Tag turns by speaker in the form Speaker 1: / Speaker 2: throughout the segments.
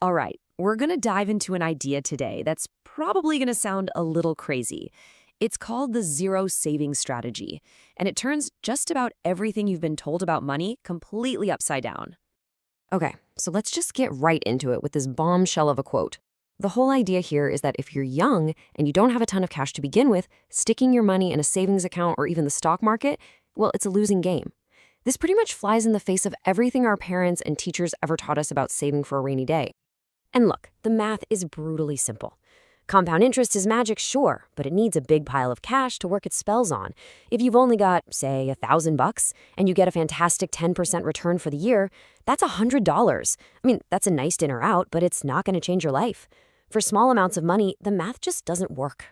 Speaker 1: All right, we're going to dive into an idea today that's probably going to sound a little crazy. It's called the zero savings strategy, and it turns just about everything you've been told about money completely upside down.
Speaker 2: Okay, so let's just get right into it with this bombshell of a quote. The whole idea here is that if you're young and you don't have a ton of cash to begin with, sticking your money in a savings account or even the stock market, well, it's a losing game. This pretty much flies in the face of everything our parents and teachers ever taught us about saving for a rainy day. And look, the math is brutally simple. Compound interest is magic, sure, but it needs a big pile of cash to work its spells on. If you've only got, say, $1,000 and you get a fantastic 10% return for the year, that's $100. I mean, that's a nice dinner out, but it's not going to change your life. For small amounts of money, the math just doesn't work.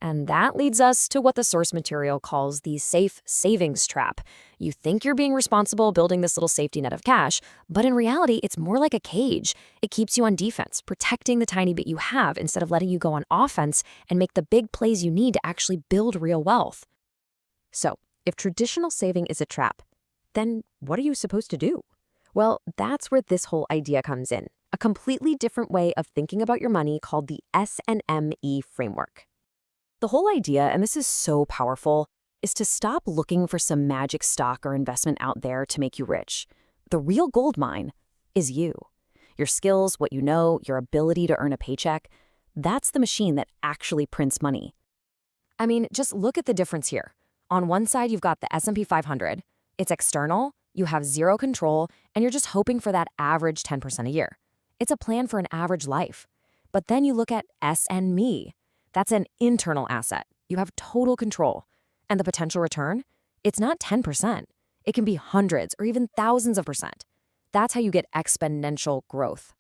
Speaker 2: And that leads us to what the source material calls the safe savings trap. You think you're being responsible building this little safety net of cash, but in reality, it's more like a cage. It keeps you on defense, protecting the tiny bit you have instead of letting you go on offense and make the big plays you need to actually build real wealth. So, if traditional saving is a trap, then what are you supposed to do? Well, that's where this whole idea comes in. A completely different way of thinking about your money called the S&Me Framework. The whole idea, and this is so powerful, is to stop looking for some magic stock or investment out there to make you rich. The real gold mine is you. Your skills, what you know, your ability to earn a paycheck, that's the machine that actually prints money. I mean, just look at the difference here. On one side, you've got the S&P 500. It's external, you have zero control, and you're just hoping for that average 10% a year. It's a plan for an average life. But then you look at S&Me. That's an internal asset. You have total control. And the potential return? It's not 10%. It can be hundreds or even thousands of percent. That's how you get exponential growth.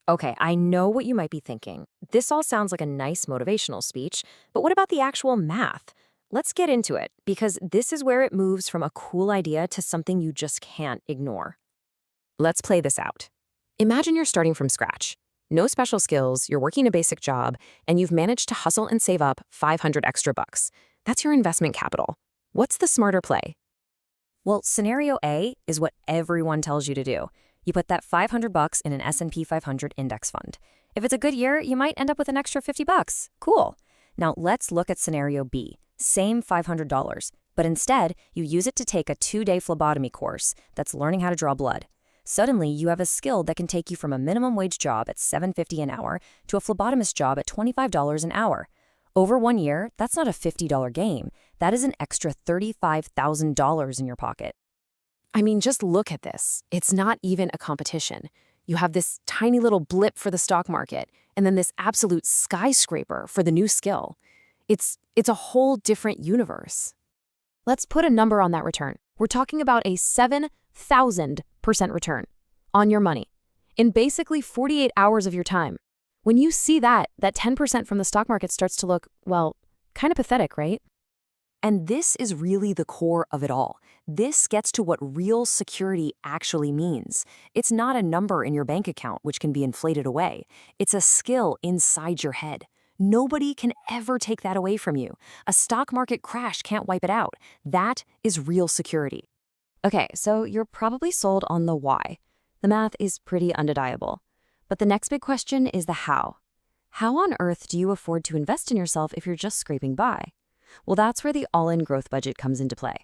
Speaker 2: Okay, I know what you might be thinking. This all sounds like a nice motivational speech, but what about the actual math? Let's get into it, because this is where it moves from a cool idea to something you just can't ignore. Let's play this out. Imagine you're starting from scratch. No special skills, you're working a basic job, and you've managed to hustle and save up 500 extra bucks. That's your investment capital. What's the smarter play? Well, scenario A is what everyone tells you to do. You put that 500 bucks in an S&P 500 index fund. If it's a good year, you might end up with an extra 50 bucks. Cool. Now let's look at scenario B. Same $500, but instead, you use it to take a 2-day phlebotomy course that's learning how to draw blood. Suddenly, you have a skill that can take you from a minimum wage job at $7.50 an hour to a phlebotomist job at $25 an hour. Over 1 year, that's not a $50 game. That is an extra $35,000 in your pocket. I mean, just look at this. It's not even a competition. You have this tiny little blip for the stock market, and then this absolute skyscraper for the new skill. It's a whole different universe. Let's put a number on that return. We're talking about a 7,000% return on your money in basically 48 hours of your time. When you see that 10% from the stock market starts to look, well, kind of pathetic, right? And this is really the core of it all. This gets to what real security actually means. It's not a number in your bank account, which can be inflated away. It's a skill inside your head. Nobody can ever take that away from you. A stock market crash can't wipe it out. That is real security. Okay, so you're probably sold on the why. The math is pretty undeniable. But the next big question is the how. How on earth do you afford to invest in yourself if you're just scraping by? Well, that's where the all-in growth budget comes into play.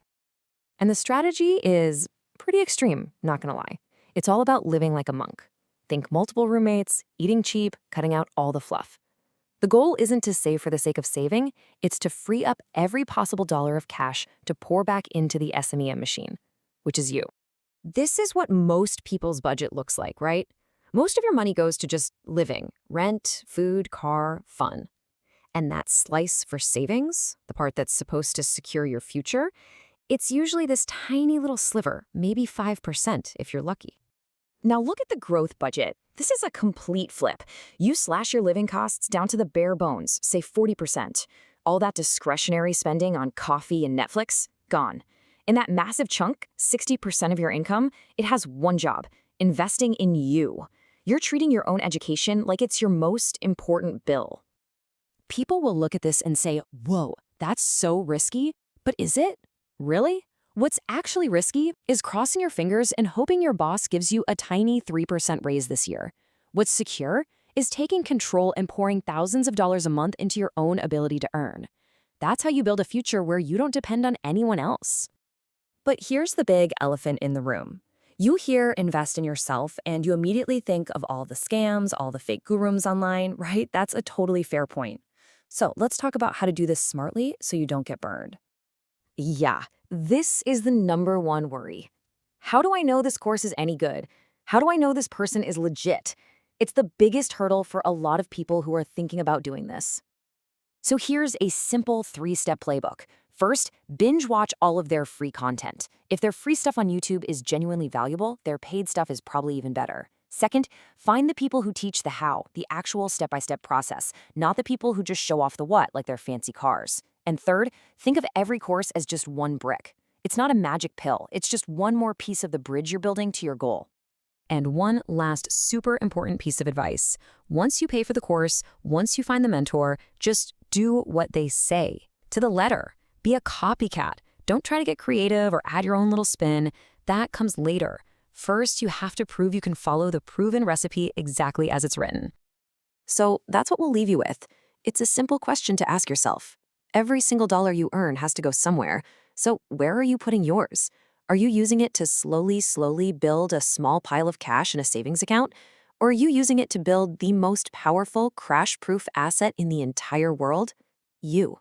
Speaker 2: And the strategy is pretty extreme, not gonna lie. It's all about living like a monk. Think multiple roommates, eating cheap, cutting out all the fluff. The goal isn't to save for the sake of saving, it's to free up every possible dollar of cash to pour back into the SMEM machine, which is you. This is what most people's budget looks like, right? Most of your money goes to just living, rent, food, car, fun. And that slice for savings, the part that's supposed to secure your future, it's usually this tiny little sliver, maybe 5% if you're lucky. Now look at the growth budget. This is a complete flip. You slash your living costs down to the bare bones, say 40%. All that discretionary spending on coffee and Netflix, gone. In that massive chunk, 60% of your income, it has one job, investing in you. You're treating your own education like it's your most important bill. People will look at this and say, whoa, that's so risky. But is it? Really? What's actually risky is crossing your fingers and hoping your boss gives you a tiny 3% raise this year.
Speaker 1: What's secure is taking control and pouring thousands of dollars a month into your own ability to earn. That's how you build a future where you don't depend on anyone else. But here's the big elephant in the room. You hear invest in yourself and you immediately think of all the scams, all the fake gurus online, right? That's a totally fair point. So let's talk about how to do this smartly so you don't get burned.
Speaker 2: Yeah, this is the number one worry. How do I know this course is any good? How do I know this person is legit? It's the biggest hurdle for a lot of people who are thinking about doing this. So here's a simple 3-step playbook. First, binge watch all of their free content. If their free stuff on YouTube is genuinely valuable, their paid stuff is probably even better. Second, find the people who teach the how, the actual step-by-step process, not the people who just show off the what, like their fancy cars. And third, think of every course as just one brick. It's not a magic pill, it's just one more piece of the bridge you're building to your goal. And one last super important piece of advice. Once you pay for the course, once you find the mentor, just do what they say. To the letter. Be a copycat. Don't try to get creative or add your own little spin. That comes later. First, you have to prove you can follow the proven recipe exactly as it's written. So that's what we'll leave you with. It's a simple question to ask yourself. Every single dollar you earn has to go somewhere. So where are you putting yours? Are you using it to slowly build a small pile of cash in a savings account? Or are you using it to build the most powerful, crash-proof asset in the entire world? You.